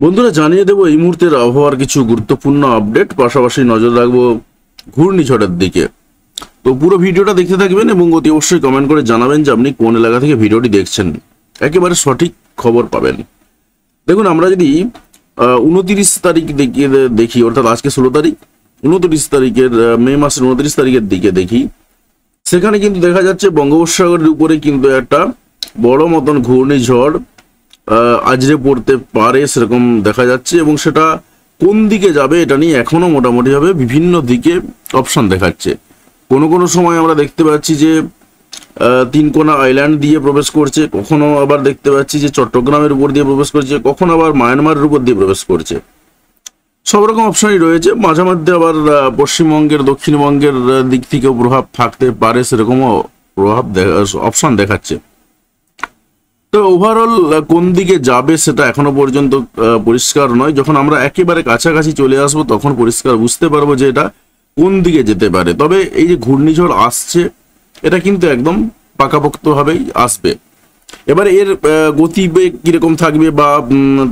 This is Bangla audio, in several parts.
বন্ধুরা জানিয়ে দেবো এই মুহূর্তের আবহাওয়ার কিছু গুরুত্বপূর্ণ আপডেট, পাশাপাশি নজর রাখবো ঘূর্ণিঝড়ের দিকে। তো পুরো ভিডিওটা দেখতে থাকবেন এবং অতি অবশ্যই কমেন্ট করে জানাবেন যে আপনি কোন এলাকা থেকে ভিডিওটি দেখছেন, একেবারে সঠিক খবর পাবেন। দেখুন, আমরা যদি 29 তারিখ দেখি, অর্থাৎ আজকে 16 তারিখ, 29 তারিখের মে মাসের 29 তারিখের দিকে দেখি, সেখানে কিন্তু দেখা যাচ্ছে বঙ্গোপসাগরের উপরে কিন্তু একটা বড় মতন ঘূর্ণিঝড় আজরে পড়তে পারে সেরকম দেখা যাচ্ছে। এবং সেটা কোন দিকে যাবে এটা নিয়ে এখনো মোটামুটিভাবে বিভিন্ন দিকে অপশন দেখাচ্ছে। কোনো কোনো সময় আমরা দেখতে পাচ্ছি যে তিনকোনা আইল্যান্ড দিয়ে প্রবেশ করছে, কখনো আবার দেখতে পাচ্ছি যে চট্টগ্রামের উপর দিয়ে প্রবেশ করছে, কখনো আবার মায়ানমারের উপর দিয়ে প্রবেশ করছে। সব রকম অপশনই রয়েছে। মাঝে মধ্যে আবার পশ্চিমবঙ্গের দক্ষিণবঙ্গের দিক থেকেও প্রভাব থাকতে পারে, সেরকমও প্রভাব অপশন দেখাচ্ছে। তো ওভারঅল কোন দিকে যাবে সেটা এখনো পর্যন্ত পরিষ্কার নয়। যখন আমরা একেবারে কাছাকাছি চলে আসবো তখন পরিষ্কার বুঝতে পারবো যে এটা কোন দিকে যেতে পারে। তবে এই যে ঘূর্ণিঝড় আসছে, এটা কিন্তু একদম পাকাপোক্তভাবেই আসবে। এবার এর গতিবেগ কিরকম থাকবে বা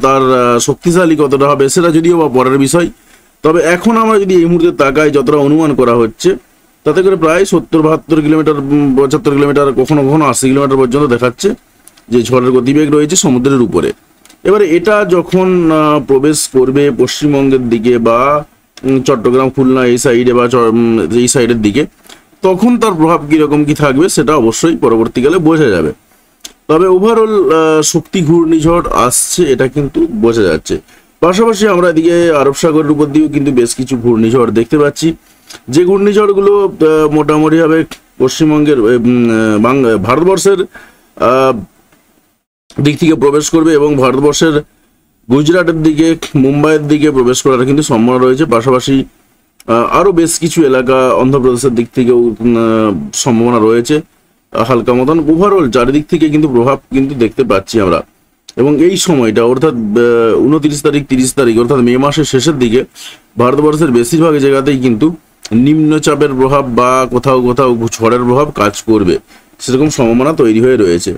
তার শক্তিশালী কতটা হবে সেটা যদিও বা পরের বিষয়। তবে এখন আমরা যদি এই মুহূর্তে তাকাই, যতটা অনুমান করা হচ্ছে তাতে করে প্রায় 70-72 কিলোমিটার, 75 কিলোমিটার, কখনো কখনো 80 কিলোমিটার পর্যন্ত দেখাচ্ছে যে ঝড়ের গতিবেগ রয়েছে সমুদ্রের উপরে। এবারে এটা যখন প্রবেশ করবে পশ্চিমবঙ্গের দিকে বা চট্টগ্রাম, খুলনা এই সাইডে বা এই সাইডের দিকে, তখন তার প্রভাব কীরকম কি থাকবে সেটা অবশ্যই পরবর্তীকালে বোঝা যাবে। তবে ওভারঅল শক্তি ঘূর্ণিঝড় আসছে এটা কিন্তু বোঝা যাচ্ছে। পাশাপাশি আমরা এদিকে আরব সাগরের উপর দিয়েও কিন্তু বেশ কিছু ঘূর্ণিঝড় দেখতে পাচ্ছি, যে ঘূর্ণিঝড়গুলো মোটামুটিভাবে পশ্চিমবঙ্গের ভারতবর্ষের দিক থেকে প্রবেশ করবে এবং ভারতবর্ষের গুজরাটের দিকে, মুম্বাইয়ের দিকে প্রবেশ করার কিন্তু সম্ভাবনা রয়েছে। পাশাপাশি আরও বেশ কিছু এলাকা অন্ধ্রপ্রদেশের দিক থেকেও সম্ভাবনা রয়েছে হালকা মতন। ওভারঅল চারিদিক থেকে কিন্তু প্রভাব কিন্তু দেখতে পাচ্ছি আমরা। এবং এই সময়টা অর্থাৎ 29 তারিখ, 30 তারিখ অর্থাৎ মে মাসের শেষের দিকে ভারতবর্ষের বেশিরভাগ জায়গাতেই কিন্তু নিম্নচাপের প্রভাব বা কোথাও কোথাও ঝড়ের প্রভাব কাজ করবে, সেরকম সম্ভাবনা তৈরি হয়ে রয়েছে।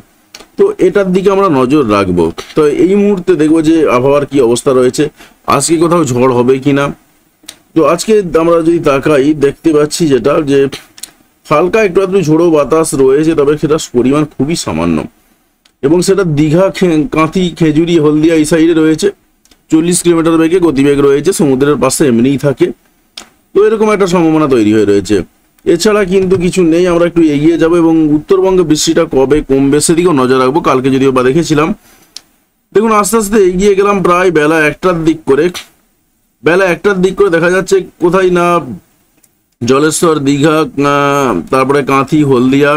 তো এটার দিকে আমরা নজর রাখবো। তো এই মুহূর্তে দেখবো যে আবহাওয়ার কি অবস্থা রয়েছে, আজকে কোথাও ঝড় হবে কিনা। তো আজকে আমরা যদি তাকাই দেখতে পাচ্ছি যেটা যে হালকা একটু আধটু ঝোড়ো বাতাস রয়েছে, তবে সেটার পরিমাণ খুবই সামান্য। এবং সেটা দীঘা, কাঁথি, খেজুরি, হলদিয়া এই সাইডে রয়েছে। 40 কিলোমিটার বেগে গতিবেগ রয়েছে, সমুদ্রের পাশে এমনিই থাকে। তো এরকম একটা সম্ভাবনা তৈরি হয়ে রয়েছে। এছাড়া কিন্তু কিছু নেই। আমরা একটু এগিয়ে যাব এবং উত্তরবঙ্গে বৃষ্টিটা কবে কমবে সেদিকেও নজর রাখবো। কালকে যদিও বা দেখেছিলাম, দেখুন আস্তে আস্তে এগিয়ে গেলাম প্রায় বেলা 1টার দিক করে। বেলা 1টার দিক করে দেখা যাচ্ছে কোথায় না জলেশ্বর, দীঘা, তারপরে কাঁথি, হলদিয়া,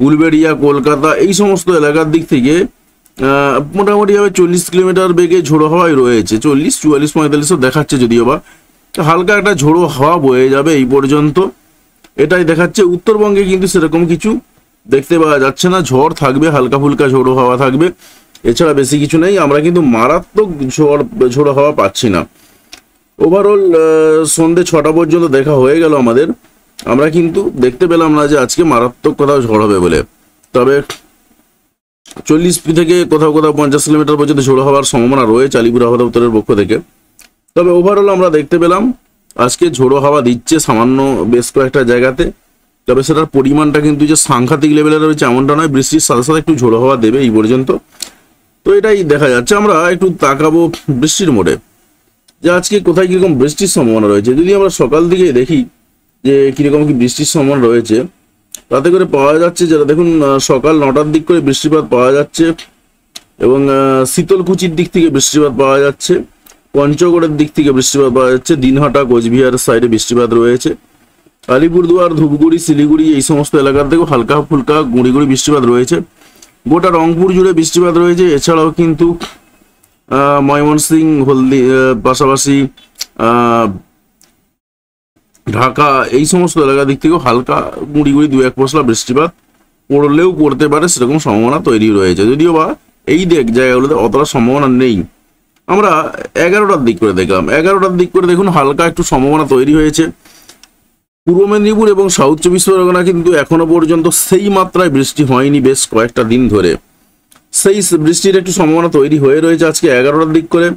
উলবেড়িয়া, কলকাতা এই সমস্ত এলাকার দিক থেকে মোটামুটিভাবে 40 কিলোমিটার বেগে ঝোড়ো হাওয়াই রয়েছে। 40, 44, 45 দেখাচ্ছে যদিও বা। হালকা একটা ঝোড়ো হাওয়া বয়ে যাবে এই পর্যন্ত, এটাই দেখাচ্ছে। উত্তরবঙ্গে কিন্তু সেরকম কিছু দেখতে পাওয়া যাচ্ছে না। ঝড় থাকবে, হালকা ফুলকা ঝোড়ো হাওয়া থাকবে, এছাড়া বেশি কিছু নেই। আমরা কিন্তু মারাত্মক ঝোড়ো হাওয়া পাচ্ছি না। ওভারঅল সন্ধ্যে 6টা পর্যন্ত দেখা হয়ে গেল আমাদের, আমরা কিন্তু দেখতে পেলাম না যে আজকে মারাত্মক কোথাও ঝড় হবে বলে। তবে 40 থেকে কোথাও কোথাও 50 কিলোমিটার পর্যন্ত ঝোড়ো হওয়ার সম্ভাবনা রয়েছে আলিপুর আবহাওয়া দপ্তরের পক্ষ থেকে। তবে ওভারঅল আমরা দেখতে পেলাম আজকে ঝোড়ো হাওয়া দিচ্ছে সামান্য বেশ কয়েকটা জায়গাতে। তবে সেটার পরিমাণটা কিন্তু যে সাংঘাতিক লেভেলের রয়েছে এমনটা নয়, বৃষ্টির সাথে সাথে একটু ঝোড়ো হাওয়া দেবে এই পর্যন্ত। তো এটাই দেখা যাচ্ছে। আমরা একটু তাকাবো বৃষ্টির মোড়ে যে আজকে কোথায় কীরকম বৃষ্টির সম্ভাবনা রয়েছে। যদি আমরা সকাল দিকে দেখি যে কীরকম কি বৃষ্টির সম্ভাবনা রয়েছে, তাতে করে পাওয়া যাচ্ছে যেটা দেখুন সকাল 9টার দিক করে বৃষ্টিপাত পাওয়া যাচ্ছে এবং শীতলকুচির দিক থেকে বৃষ্টিপাত পাওয়া যাচ্ছে, পঞ্চগড়ের দিক থেকে বৃষ্টিপাত পাওয়া যাচ্ছে, দিনহাটা, কোচবিহার সাইডে বৃষ্টিপাত রয়েছে, আলিপুরদুয়ার, ধূপগুড়ি, শিলিগুড়ি এই সমস্ত এলাকার থেকেও হালকা ফুলকা গুঁড়ি গুঁড়ি বৃষ্টিপাত রয়েছে। গোটা রংপুর জুড়ে বৃষ্টিপাত রয়েছে। এছাড়াও কিন্তু ময়মনসিংহ, হলদি, পাশাপাশি ঢাকা এই সমস্ত এলাকার দিক থেকেও হালকা গুঁড়ি গুঁড়ি 2-1 পশলা বৃষ্টিপাত পড়লেও পড়তে পারে, সেরকম সম্ভাবনা তৈরি রয়েছে। যদিও বা এই জায়গাগুলোতে অতটা সম্ভাবনা নেই। আমরা 11টার দিক করে দেখলাম, 11টার দিক করে দেখুন হালকা একটু সম্ভাবনা তৈরি হয়েছে। পূর্ব মেদিনীপুর এবং সাউথ 24 পরগনা কিন্তু এখনো পর্যন্ত সেই মাত্রায় বৃষ্টি হয়নি বেশ কয়েকটা দিন ধরে। সেই বৃষ্টির একটু সম্ভাবনা তৈরি হয়ে রয়েছে আজকে 11টার দিক করে।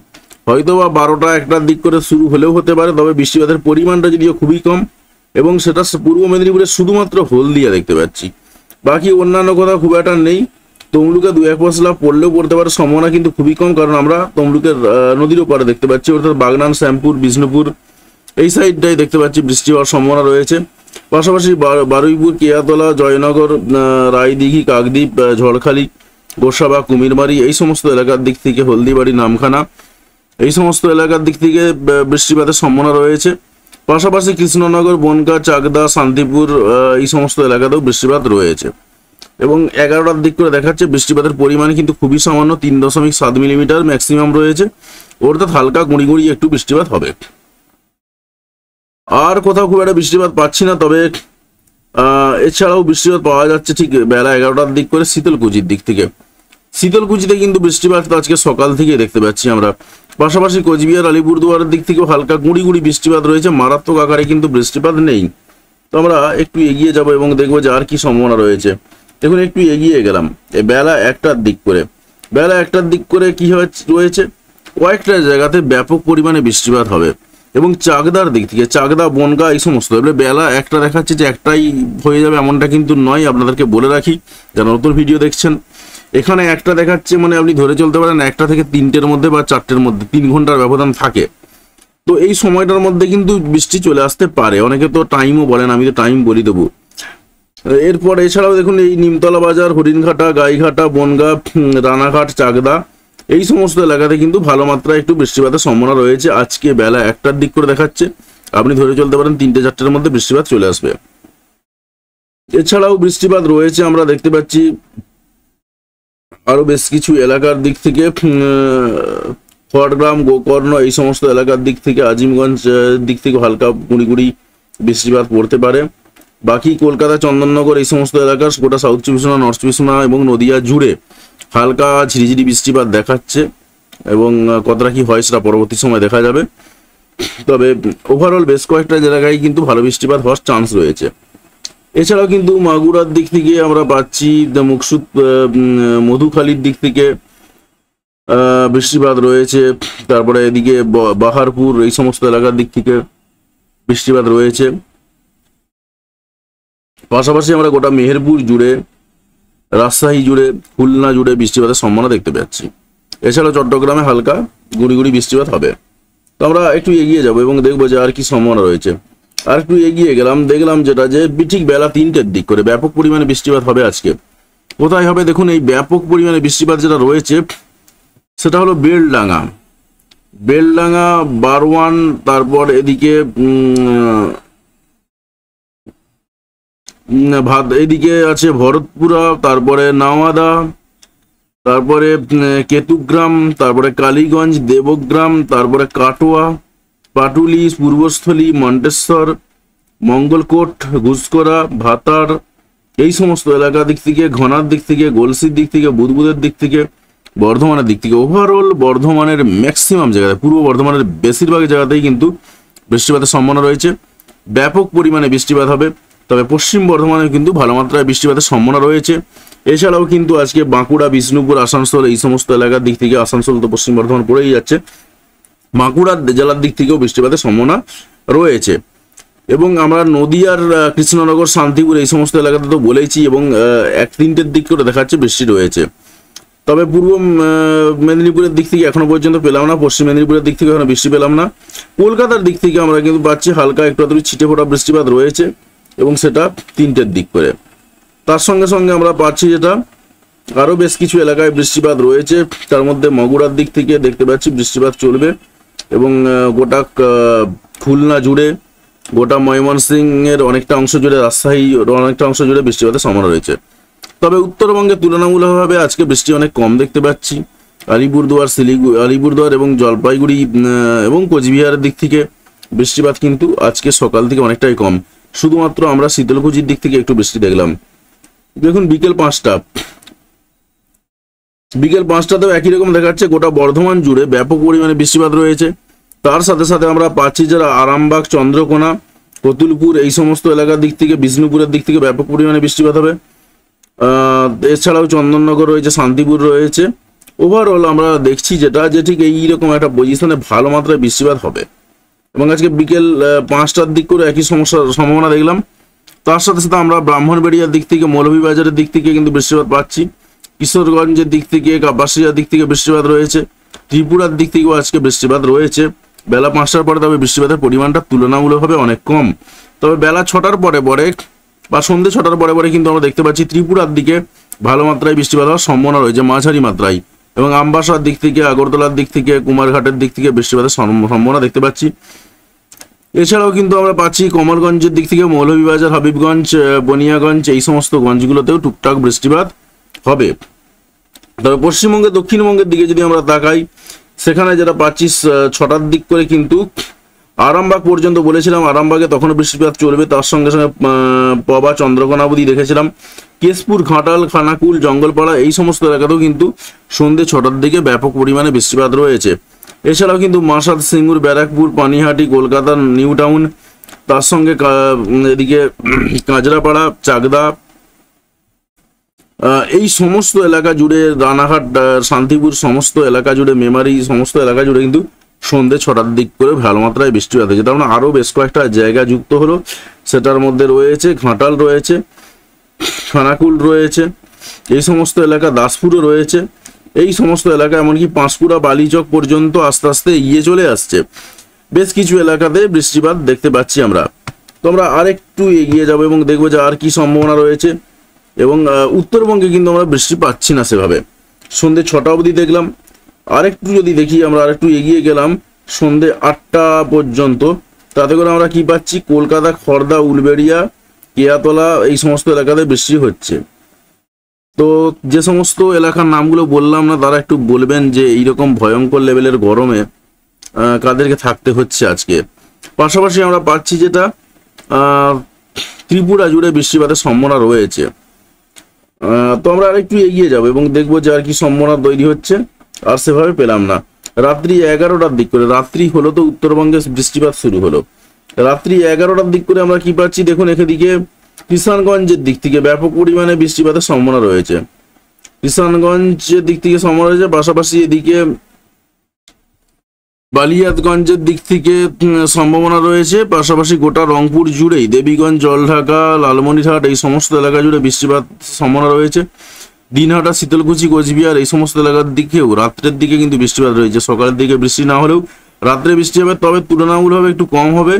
হয়তোবা 12টা 1টার দিক করে শুরু হলেও হতে পারে, তবে বৃষ্টিপাতের পরিমাণটা যদিও খুবই কম, এবং সেটা পূর্ব মেদিনীপুরে শুধুমাত্র হলদিয়া দেখতে পাচ্ছি, বাকি অন্যান্য কোথাও খুব একটা নেই। তমলুকে 2-1 পশলা পড়লেও পড়তে পারে, সম্ভাবনা কিন্তু খুবই কম, কারণ আমরা তমলুকের নদীর ওপারে দেখতে পাচ্ছি, অর্থাৎ বাগনান, শ্যামপুর, বিষ্ণুপুর এই সাইডটাই দেখতে পাচ্ছি বৃষ্টি হওয়ার সম্ভাবনা রয়েছে। পাশাপাশি বারুইপুর, কেয়াতলা, জয়নগর, রায়দিঘি, কাকদ্বীপ, ঝড়খালি, গোসাবা, কুমিরমারি এই সমস্ত এলাকার দিক থেকে, হলদিবাড়ি, নামখানা এই সমস্ত এলাকার দিক থেকে বৃষ্টিপাতের সম্ভাবনা রয়েছে। পাশাপাশি কৃষ্ণনগর, বনগাঁ, চাকদা, শান্তিপুর এই সমস্ত এলাকাতেও বৃষ্টিপাত রয়েছে। এবং 11টার দিক করে দেখাচ্ছে বৃষ্টিপাতের পরিমাণ কিন্তু খুবই সামান্য, 3.7 মিলিমিটার ম্যাক্সিমাম রয়েছে, অর্থাৎ হালকা গুঁড়ি গুঁড়ি একটু বৃষ্টিপাত হবে। আর কোথাও খুব একটা বৃষ্টিপাত পাচ্ছি না, তবে এছাড়াও বৃষ্টিপাত পাওয়া যাচ্ছে ঠিক বেলা 11টার দিক করে শীতলকুচির দিক থেকে। শীতলকুচিতে কিন্তু বৃষ্টিপাত আজকে সকাল থেকে দেখতে পাচ্ছি আমরা। পাশাপাশি কোচবিহার, আলিপুরদুয়ারের দিক থেকেও হালকা গুঁড়ি গুঁড়ি বৃষ্টিপাত রয়েছে, মারাত্মক আকারে কিন্তু বৃষ্টিপাত নেই। তো আমরা একটু এগিয়ে যাব এবং দেখবো যে আর কি সম্ভাবনা রয়েছে। দেখুন একটু এগিয়ে গেলাম, বেলা 1টার দিক করে, বেলা 1টার দিক করে কি রয়েছে, কয়েকটা জায়গাতে ব্যাপক পরিমাণে বৃষ্টিপাত হবে। এবং চাকদার দিক থেকে, চাকদা, বনগাঁ এই সমস্ত, এবারে বেলা 1টা দেখাচ্ছে যে একটাই হয়ে যাবে এমনটা কিন্তু নয়, আপনাদেরকে বলে রাখি যারা নতুন ভিডিও দেখছেন। এখানে 1টা দেখাচ্ছে, মানে আপনি ধরে চলতে পারেন 1টা থেকে 3টের মধ্যে বা 4টের মধ্যে 3 ঘন্টার ব্যবধান থাকে। তো এই সময়টার মধ্যে কিন্তু বৃষ্টি চলে আসতে পারে, অনেকে তো টাইমও বলেন, আমি তো টাইম বলি দেবো। এরপর এছাড়াও দেখুন এই নিমতলা বাজার, হরিণঘাটা, গাইঘাটা, বনগাঁ, রানাঘাট, চাকদা এই সমস্ত এলাকাতে কিন্তু ভালো মাত্রায় একটু বৃষ্টিপাতের সম্ভাবনা রয়েছে। আজকে বেলা 1টার দিক করে দেখাচ্ছে, আপনি ধরে চলতে পারেন 3-4টের মধ্যে বৃষ্টিপাত চলে আসবে। এছাড়াও বৃষ্টিপাত রয়েছে আমরা দেখতে পাচ্ছি আরো বেশ কিছু এলাকার দিক থেকে, খড়গ্রাম, গোকর্ণ এই সমস্ত এলাকার দিক থেকে, আজিমগঞ্জ দিক থেকে হালকা গুঁড়ি গুঁড়ি বৃষ্টিপাত পড়তে পারে। বাকি কলকাতা, চন্দননগর এই সমস্ত এলাকার, গোটা সাউথ চব্বিশ পরগনা, নর্থ চব্বিশ পরগনা এবং নদিয়া জুড়ে হালকা ঝিরিঝিরি বৃষ্টিপাত দেখাচ্ছে, এবং কতটা কি হয় সেটা পরবর্তী সময় দেখা যাবে। তবে ওভারঅল বেশ কয়েকটা জায়গায় কিন্তু ভালো বৃষ্টিপাত হওয়ার চান্স রয়েছে। এছাড়াও কিন্তু মাগুরার দিক থেকে আমরা পাচ্ছি, মুকসুদ, মধুখালীর দিক থেকে বৃষ্টিপাত রয়েছে। তারপরে এদিকে বাহারপুর এই সমস্ত এলাকার দিক থেকে বৃষ্টিপাত রয়েছে। পাশাপাশি আমরা গোটা মেহেরপুর জুড়ে, রাজশাহী জুড়ে, খুলনা জুড়ে বৃষ্টিপাতের সম্ভাবনা দেখতে পাচ্ছি। এছাড়াও চট্টগ্রামে হালকা গুঁড়ি গুঁড়ি বৃষ্টিপাত হবে। তো আমরা একটু এগিয়ে যাব এবং দেখবো যে আর কি সম্ভাবনা রয়েছে। আর একটু এগিয়ে গেলাম, দেখলাম যেটা যে ঠিক বেলা 3টের দিক করে ব্যাপক পরিমাণে বৃষ্টিপাত হবে আজকে। কোথায় হবে দেখুন, এই ব্যাপক পরিমাণে বৃষ্টিপাত যেটা রয়েছে সেটা হলো বেলডাঙ্গা, বারওয়ান, তারপর এদিকে এদিকে আছে ভরতপুরা, তারপরে নাওয়াদা, তারপরে কেতুগ্রাম, তারপরে কালীগঞ্জ, দেবগ্রাম, তারপরে কাটোয়া, পাটুলি, পূর্বস্থলী, মন্টেশ্বর, মঙ্গলকোট, ঘুষকরা, ভাতার এই সমস্ত এলাকার দিক থেকে, ঘনার দিক থেকে, গলসির দিক থেকে, বুদবুদের দিক থেকে, বর্ধমানের দিক থেকে, ওভারঅল বর্ধমানের ম্যাক্সিমাম জায়গায়, পূর্ব বর্ধমানের বেশিরভাগ জায়গাতেই কিন্তু বৃষ্টিপাতের সম্ভাবনা রয়েছে। ব্যাপক পরিমাণে বৃষ্টিপাত হবে, তবে পশ্চিম বর্ধমানে কিন্তু ভালো মাত্রায় বৃষ্টিপাতের সম্ভাবনা রয়েছে। এছাড়াও কিন্তু আজকে বাঁকুড়া, বিষ্ণুপুর, আসানসোল এই সমস্ত এলাকার দিক থেকে, আসানসোল তো পশ্চিম বর্ধমান পড়েই যাচ্ছে, বাঁকুড়ার জেলার দিক থেকেও বৃষ্টিপাতের সম্ভাবনা রয়েছে। এবং আমরা নদিয়ার কৃষ্ণনগর, শান্তিপুর এই সমস্ত এলাকাতে তো বলেইছি, এবং 1-3টের দিক করে দেখাচ্ছে বৃষ্টি রয়েছে। তবে পূর্ব মেদিনীপুরের দিক থেকে এখনো পর্যন্ত পেলাম না, পশ্চিম মেদিনীপুরের দিক থেকে এখনো বৃষ্টি পেলাম না। কলকাতার দিক থেকে আমরা কিন্তু পাচ্ছি হালকা একটু ছিটে ফোটা বৃষ্টিপাত রয়েছে, এবং সেটা 3টের দিক করে। তার সঙ্গে সঙ্গে আমরা পাচ্ছি যেটা আরো বেশ কিছু এলাকায় বৃষ্টিপাত রয়েছে, তার মধ্যে মগুরার দিক থেকে দেখতে পাচ্ছি বৃষ্টিপাত চলবে, এবং গোটা খুলনা জুড়ে, গোটা ময়মনসিংহের অনেকটা অংশ জুড়ে, রাজশাহীর অনেকটা অংশ জুড়ে বৃষ্টিপাতের সম্ভাবনা রয়েছে। তবে উত্তরবঙ্গে তুলনামূলকভাবে আজকে বৃষ্টি অনেক কম দেখতে পাচ্ছি। আলিপুরদুয়ার এবং জলপাইগুড়ি এবং কোচবিহারের দিক থেকে বৃষ্টিপাত কিন্তু আজকে সকাল থেকে অনেকটাই কম। শুধুমাত্র আমরা শীতলকুচির দিক থেকে একটু বৃষ্টি দেখলাম। দেখুন বিকেল 5টাতেও একই রকম দেখাচ্ছে, গোটা বর্ধমান জুড়ে ব্যাপক পরিমাণে বৃষ্টিপাত রয়েছে। তার সাথে সাথে আমরা পাচ্ছি যারা আরামবাগ, চন্দ্রকোনা, কতুলপুর এই সমস্ত এলাকার দিক থেকে, বিষ্ণুপুরের দিক থেকে ব্যাপক পরিমাণে বৃষ্টিপাত হবে। এছাড়াও চন্দননগর রয়েছে, শান্তিপুর রয়েছে, ওভারঅল আমরা দেখছি যেটা যে ঠিক এইরকম একটা পজিশনে ভালো মাত্রায় বৃষ্টিপাত হবে। এবং আজকে বিকেল 5টার দিক করে একই সম্ভাবনা দেখলাম। তার সাথে সাথে আমরা ব্রাহ্মণবাড়িয়ার দিক থেকে, মৌলভীবাজারের দিক থেকে কিন্তু বৃষ্টিপাত পাচ্ছি। কিশোরগঞ্জের দিক থেকে, কাপাসিয়ার দিক থেকে বৃষ্টিপাত রয়েছে। ত্রিপুরার দিক থেকেও আজকে বৃষ্টিপাত রয়েছে বেলা 5টার পরে। তবে বৃষ্টিপাতের পরিমাণটা তুলনামূলকভাবে অনেক কম। তবে বেলা 6টার পরে পরে বা সন্ধ্যে 6টার পরে পরে কিন্তু আমরা দেখতে পাচ্ছি ত্রিপুরার দিকে ভালো মাত্রায় বৃষ্টিপাত হওয়ার সম্ভাবনা রয়েছে, মাঝারি মাত্রায়। এবং আমবাসার দিক থেকে, আগরতলার দিক থেকে, কুমারঘাটের দিক থেকে বৃষ্টিপাতের সম্ভাবনা দেখতে পাচ্ছি। এছাড়াও কিন্তু আমরা পাচ্ছি কমলগঞ্জের দিক থেকে, মৌলভীবাজার, হাবিবগঞ্জ, বনিয়াগঞ্জ, এই সমস্ত গঞ্জগুলোতেও টুকটাক বৃষ্টিপাত হবে। তবে পশ্চিমবঙ্গে, দক্ষিণবঙ্গের দিকে যদি আমরা তাকাই, সেখানে যেটা পাচ্ছি 6টার দিক করে কিন্তু আরামবাগ পর্যন্ত বলেছিলাম, আরামবাগে তখনও বৃষ্টিপাত চলবে। তার সঙ্গে সঙ্গে পবা, চন্দ্রকোনা অবধি দেখেছিলাম। কেশপুর, ঘাটাল, খানাকুল, জঙ্গলপাড়া, এই সমস্ত এলাকাতেও কিন্তু সন্ধ্যে 6টার দিকে ব্যাপক পরিমাণে বৃষ্টিপাত রয়েছে। এছাড়াও কিন্তু মাসাদ, সিঙ্গুর, ব্যারাকপুর, পানিহাটি, কলকাতার নিউ টাউন, তার সঙ্গে এদিকে কাঁচরাপাড়া, চাকদা, এই সমস্ত এলাকা জুড়ে, রানাঘাট, শান্তিপুর, সমস্ত এলাকা জুড়ে, মেমারি, সমস্ত এলাকা জুড়ে কিন্তু সন্ধ্যে 6টার দিক করে ভালো মাত্রায় বৃষ্টিপাত হয়েছে। তার মানে আরও বেশ কয়েকটা জায়গা যুক্ত হলো। সেটার মধ্যে রয়েছে ঘাটাল রয়েছে, খানাকুল রয়েছে, এই সমস্ত এলাকা, দাসপুরও রয়েছে, এই সমস্ত এলাকা, এমনকি পাঁশকুড়া, বালিচক পর্যন্ত আস্তে আস্তে এগিয়ে চলে আসছে। বেশ কিছু এলাকাতে বৃষ্টিপাত দেখতে পাচ্ছি আমরা। তো আমরা আরেকটু এগিয়ে যাব এবং দেখবো যে আর কি সম্ভাবনা রয়েছে। এবং উত্তরবঙ্গে কিন্তু আমরা বৃষ্টি পাচ্ছি না সেভাবে। সন্ধ্যে 6টা অবধি দেখলাম। আরেকটু যদি দেখি, আমরা আরেকটু এগিয়ে গেলাম সন্ধ্যে 8টা পর্যন্ত, তাতে করে আমরা কি পাচ্ছি, কলকাতা, খড়দা, উলবেড়িয়া, কেয়াতলা, এই সমস্ত এলাকাতে বৃষ্টি হচ্ছে। তো যে সমস্ত এলাকার নামগুলো বললাম না, তারা একটু বলবেন যে এইরকম ভয়ঙ্কর লেভেলের গরমে কাদেরকে থাকতে হচ্ছে আজকে। পাশাপাশি আমরা পাচ্ছি যেটা ত্রিপুরা জুড়ে বৃষ্টিপাতের সম্ভাবনা রয়েছে। তো আমরা আরেকটু এগিয়ে যাব এবং দেখবো যে আর কি সম্ভাবনা তৈরি হচ্ছে। আর সেভাবে পেলাম না। রাত্রি 11টার দিক করে, রাত্রি হলো তো উত্তরবঙ্গে বৃষ্টিপাত শুরু হলো। রাত্রি 11টার দিক করে আমরা কি পাচ্ছি, দেখুন এদিকে কিষানগঞ্জের দিক থেকে ব্যাপক পরিমাণে বৃষ্টিপাতের সম্ভাবনা রয়েছে। কিষানগঞ্জের দিক থেকে সম্ভাবনা রয়েছে। পাশাপাশি এদিকে বালিয়াতগঞ্জের দিক থেকে সম্ভাবনা রয়েছে। পাশাপাশি গোটা রংপুর জুড়েই, দেবীগঞ্জ, জলঢাকা, লালমনিরহাট, এই সমস্ত এলাকা জুড়ে বৃষ্টিপাত সম্ভাবনা রয়েছে। দিনহাটা, শীতলকুচি, কোচবিহার, এই সমস্ত এলাকার দিকেও রাত্রের দিকে কিন্তু বৃষ্টিপাত রয়েছে। সকালের দিকে বৃষ্টি না হলেও রাত্রে বৃষ্টি হবে, তবে তুলনামূলকভাবে একটু কম হবে।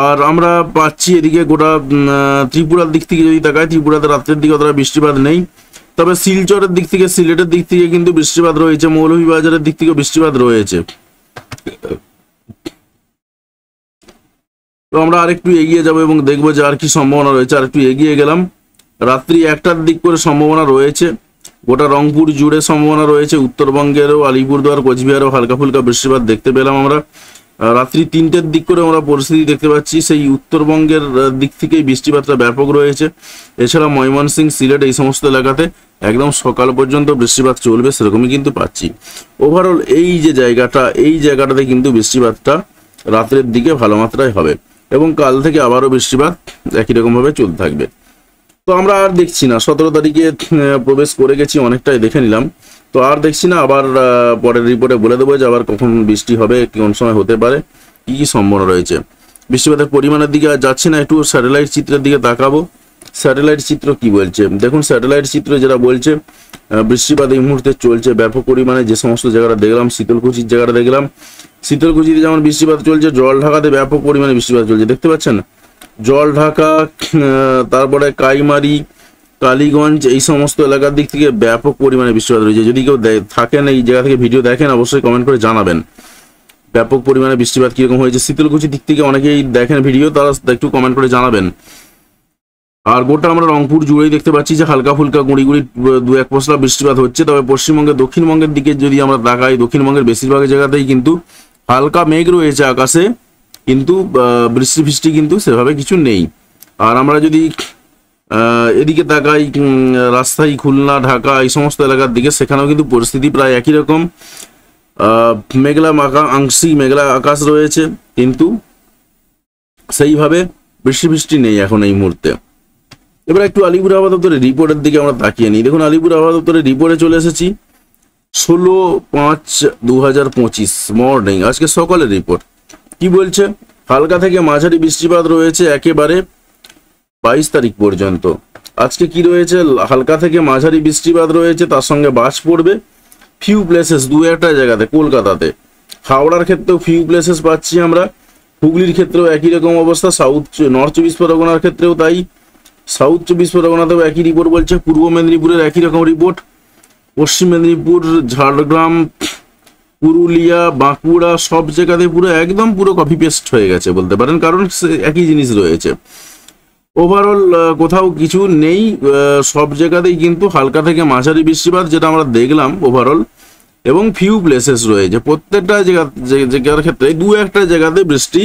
আর আমরা পাচ্ছি এদিকে গোটা ত্রিপুরার দিক থেকে যদি তাকাই, ত্রিপুরাতে রাত্রের দিকে অতটা বৃষ্টিপাত নেই। তবে শিলচরের দিক থেকে, সিলেটের দিক থেকে কিন্তু বৃষ্টিপাত রয়েছে। মৌলভীবাজারের দিক থেকে বৃষ্টিপাত রয়েছে। তো আমরা আরেকটু এগিয়ে যাব এবং দেখবো যে আর কি সম্ভাবনা রয়েছে। আর একটু এগিয়ে গেলাম, রাত্রি 1টার দিক করে সম্ভাবনা রয়েছে। গোটা রংপুর জুড়ে সম্ভাবনা রয়েছে। উত্তরবঙ্গেরও আলিপুরদুয়ার, কোচবিহারও হালকা ফুলকা বৃষ্টিপাত দেখতে পেলাম আমরা। রাত্রি 3টের দিক করে আমরা পরিস্থিতি দেখতে পাচ্ছি সেই উত্তরবঙ্গের দিক থেকেই বৃষ্টিপাতটা ব্যাপক রয়েছে। এছাড়া ময়মনসিংহ, সিলেট, এই সমস্ত এলাকাতে একদম সকাল পর্যন্ত বৃষ্টিপাত চলবে, সেরকমই কিন্তু পাচ্ছি। ওভারঅল এই যে জায়গাটা, এই জায়গাটাতে কিন্তু বৃষ্টিপাতটা রাত্রের দিকে ভালো মাত্রায় হবে এবং কাল থেকে আবারও বৃষ্টিপাত একই রকমভাবে চলতে থাকবে। তো আমরা আর দেখছি না, 17 তারিখে প্রবেশ করে গেছি, অনেকটাই দেখে নিলাম। তো আর দেখছি না। আবার পরের রিপোর্টে বলে দেবো যে আবার কখন বৃষ্টি হবে, কোন সময় হতে পারে, কি কি সম্ভাবনা রয়েছে। বৃষ্টিপাতের পরিমাণের দিকে আর যাচ্ছি না, একটু স্যাটেলাইট চিত্রের দিকে তাকাবো। স্যাটেলাইট চিত্র কি বলছে দেখুন। স্যাটেলাইট চিত্র যেটা বলছে, বৃষ্টিপাত এই মুহূর্তে চলছে ব্যাপক পরিমাণে। যে সমস্ত জায়গাটা দেখলাম, শীতলকুচির জায়গাটা দেখলাম, শীতলকুচিতে যেমন বৃষ্টিপাত চলছে, জলঢাকাতে ব্যাপক পরিমাণে বৃষ্টিপাত চলছে, দেখতে পাচ্ছেন। জলঢাকা, তারপরে কাইমারি, কালীগঞ্জ, এই সমস্ত এলাকার দিক থেকে ব্যাপক পরিমাণে বৃষ্টিপাত রয়েছে। যদি কেউ থাকেন এই জায়গা থেকে ভিডিও দেখেন, অবশ্যই কমেন্ট করে জানাবেন ব্যাপক পরিমাণে বৃষ্টিপাত কিরকম হয়েছে। শীতলকুচির দিক থেকে অনেকেই দেখেন ভিডিও, তারা একটু কমেন্ট করে জানাবেন। আর গোটা আমরা রংপুর জুড়েই দেখতে পাচ্ছি যে হালকা ফুলকা গুঁড়ি গুঁড়ি 2-1 পশলা বৃষ্টিপাত হচ্ছে। তবে পশ্চিমবঙ্গের, দক্ষিণবঙ্গের দিকে যদি আমরা তাকাই, দক্ষিণবঙ্গের বেশিরভাগ জায়গাতেই কিন্তু হালকা মেঘ রয়েছে আকাশে, কিন্তু বৃষ্টি ফিষ্টি কিন্তু সেভাবে কিছু নেই। আর আমরা যদি এদিকে তাকাই, রাজশাহী, খুলনা, ঢাকা, এই সমস্ত এলাকার দিকে, সেখানেও কিন্তু পরিস্থিতি প্রায় একই রকম। মেঘলা আংশিক মেঘলা আকাশ রয়েছে, কিন্তু সেইভাবে বৃষ্টি নেই এখন এই মুহূর্তে। এবার একটু আলিপুর আবহাওয়া দপ্তরের রিপোর্টের দিকে আমরা তাকিয়ে নিই। দেখুন, আলিপুর আবহাওয়া দপ্তরের রিপোর্টে চলে এসেছি। 16/5/2025 মর্নিং, আজকে সকালের রিপোর্ট কি বলছে? হালকা থেকে মাঝারি বৃষ্টিপাত রয়েছে একেবারে 22 তারিখ পর্যন্ত। আজকে কি রয়েছে? হালকা থেকে মাঝারি বৃষ্টিপাত রয়েছে, তার সঙ্গে বাজ পড়বে ফিউ প্লেসেস, দু একটা জায়গাতে, কলকাতাতে। হাওড়ার ক্ষেত্রেও ফিউ প্লেসেস পাচ্ছি আমরা, হুগলির ক্ষেত্রেও একই রকম অবস্থা, নর্থ 24 পরগনার ক্ষেত্রেও তাই, সাউথ 24 পরগনাতেও একই রিপোর্ট বলছে, পূর্ব মেদিনীপুরের একই রকম রিপোর্ট, পশ্চিম মেদিনীপুর, ঝাড়গ্রাম, পুরুলিয়া, বাঁকুড়া সব জায়গাতে পুরো একদম পুরো কপি পেস্ট হয়ে গেছে বলতে পারেন, কারণ একই জিনিস রয়েছে। ওভারঅল কোথাও কিছু নেই, সব জায়গাতেই কিন্তু হালকা থেকে মাঝারি বৃষ্টিপাত যেটা আমরা দেখলাম ওভারঅল, এবং ফিউ প্লেসেস রয়েছে, প্রত্যেকটা জায়গার ক্ষেত্রে দু একটা জায়গাতে বৃষ্টি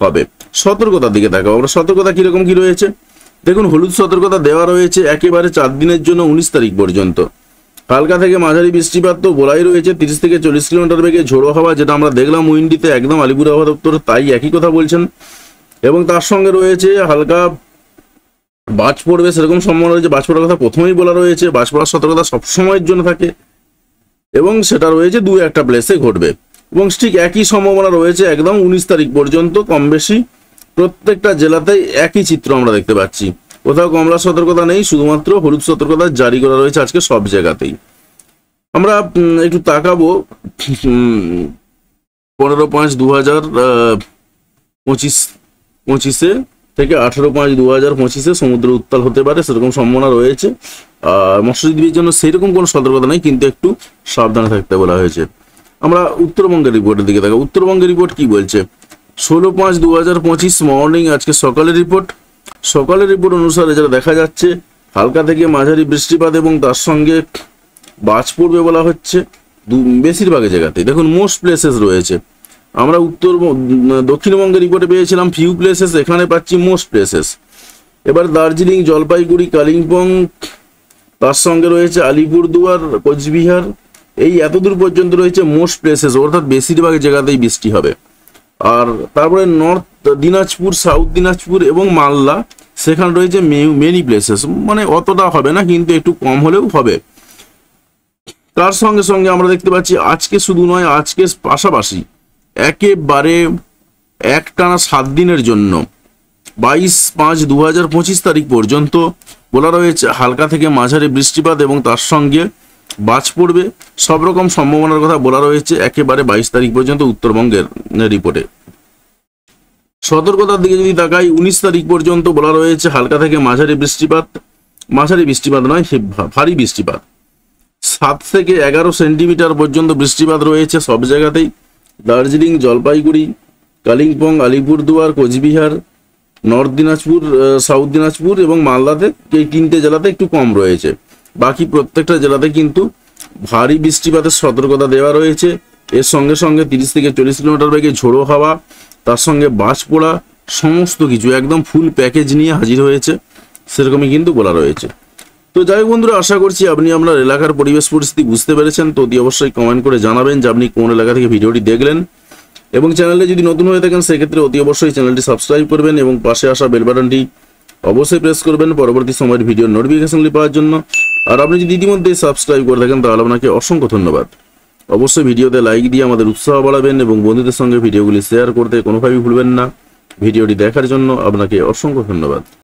হবে। সতর্কতার দিকে তাকাবো আমরা, সতর্কতা কিরকম কি রয়েছে দেখুন। হলুদ সতর্কতা দেওয়া রয়েছে একেবারে 4 দিনের জন্য 19 তারিখ পর্যন্ত। হালকা থেকে মাঝারি বৃষ্টিপাত তো বলাই রয়েছে, 30 থেকে 40 কিলোমিটার বেগে ঝোড়ো হাওয়া, যেটা আমরা দেখলাম উইন্ডিতে, একদম আলিপুর আবহাওয়া দপ্তর তাই একই কথা বলছেন। এবং তার সঙ্গে রয়েছে হালকা বাজ পড়বে, সেরকম সম্ভাবনা রয়েছে। বাজ পড়ার কথা প্রথমেই বলা রয়েছে, বাজ পড়ার সতর্কতা সবসময়ের জন্য থাকে, এবং সেটা রয়েছে দু একটা প্লেসে ঘটবে। এবং ঠিক একই সম্ভাবনা রয়েছে একদম 19 তারিখ পর্যন্ত, কম বেশি প্রত্যেকটা জেলাতেই একই চিত্র আমরা দেখতে পাচ্ছি। কোথাও কমলা সতর্কতা নেই, শুধুমাত্র হলুদ সতর্কতা জারি করা রয়েছে আজকে সব জায়গাতেই। আমরা একটু তাকাবো 15/5/2025 থেকে 18/5/2025 সমুদ্র উত্তাল হতে পারে, সেরকম সম্ভাবনা রয়েছে। আর মৎস্যজীবীর জন্য সেইরকম কোনো সতর্কতা নেই, কিন্তু একটু সাবধানে থাকতে বলা হয়েছে। আমরা উত্তরবঙ্গের রিপোর্টের দিকে দেখো। উত্তরবঙ্গের রিপোর্ট কি বলছে? 16/5/2025 মর্নিং, আজকে সকালের রিপোর্ট। সকালের রিপোর্ট অনুসারে যেটা দেখা যাচ্ছে, হালকা থেকে মাঝারি বৃষ্টিপাত এবং তার সঙ্গে বাজ পড়বে বলা হচ্ছে বেশিরভাগ জায়গাতেই। দেখুন মোস্ট প্লেসেস রয়েছে, আমরা দক্ষিণবঙ্গের রিপোর্টে পেয়েছিলাম ফিউ প্লেসেস, এখানে পাচ্ছি মোস্ট প্লেসেস। এবার দার্জিলিং, জলপাইগুড়ি, কালিম্পং, তার সঙ্গে রয়েছে আলিপুরদুয়ার, কোচবিহার, এই এতদূর পর্যন্ত রয়েছে মোস্ট প্লেসেস, অর্থাৎ বেশিরভাগ জায়গাতেই বৃষ্টি হবে। আর তারপরে নর্থ দিনাজপুর, সাউথ দিনাজপুর এবং মালদা, সেখানে রয়েছে মেনি প্লেসেস, মানে অতটা হবে না, কিন্তু একটু কম হলেও হবে। তার সঙ্গে সঙ্গে আমরা দেখতে পাচ্ছি আজকে শুধু নয়, আজকে পাশাপাশি একেবারে একটানা 7 দিনের জন্য 22/5/2025 তারিখ পর্যন্ত বলা রয়েছে হালকা থেকে মাঝারি বৃষ্টিপাত এবং তার সঙ্গে বাজ পড়বে, সব রকম সম্ভাবনার কথা বলা রয়েছে একেবারে 22 তারিখ পর্যন্ত উত্তরবঙ্গের রিপোর্টে। সতর্কতার দিকে যদি তাকাই, 19 তারিখ পর্যন্ত বলা রয়েছে হালকা থেকে মাঝারি বৃষ্টিপাত নয়, ভারী বৃষ্টিপাত, 7 থেকে 11 সেন্টিমিটার পর্যন্ত বৃষ্টিপাত রয়েছে সব জায়গাতেই। দার্জিলিং, জলপাইগুড়ি, কালিম্পং, আলিপুরদুয়ার, কোচবিহার, নর্থ দিনাজপুর, সাউথ দিনাজপুর এবং মালদাতে, এই 3টে জেলাতে একটু কম রয়েছে। বাকি প্রত্যেকটা জেলাতে কিন্তু ভারী বৃষ্টিপাতের সতর্কতা দেওয়া রয়েছে। এর সঙ্গে সঙ্গে 30 থেকে 40 কিলোমিটার বেগে ঝোড়ো হাওয়া, তার সঙ্গে বাজ পড়া, সমস্ত কিছু একদম ফুল প্যাকেজ নিয়ে হাজির হয়েছে, সেরকমই কিন্তু বলা রয়েছে। তো যাই হোক বন্ধুরা, আশা করছি আপনি আপনার এলাকার পরিবেশ পরিস্থিতি বুঝতে পেরেছেন। তো অতি অবশ্যই কমেন্ট করে জানাবেন যে আপনি কোন এলাকা থেকে ভিডিওটি দেখলেন, এবং চ্যানেলে যদি নতুন হয়ে থাকেন সেক্ষেত্রে অতি অবশ্যই চ্যানেলটি সাবস্ক্রাইব করবেন এবং পাশে আসা বেল বাটনটি অবশ্যই প্রেস করবেন পরবর্তী সময়ের ভিডিও নোটিফিকেশনগুলি পাওয়ার জন্য। আর আপনি যদি ইতিমধ্যে সাবস্ক্রাইব করে থাকেন তাহলে আপনাকে অসংখ্য ধন্যবাদ। অবশ্যই ভিডিওতে লাইক দিয়ে আমাদের উৎসাহ বাড়াবেন এবং বন্ধুদের সঙ্গে ভিডিওগুলি শেয়ার করতে কোনোভাবেই ভুলবেন না। ভিডিওটি দেখার জন্য আপনাকে অসংখ্য ধন্যবাদ।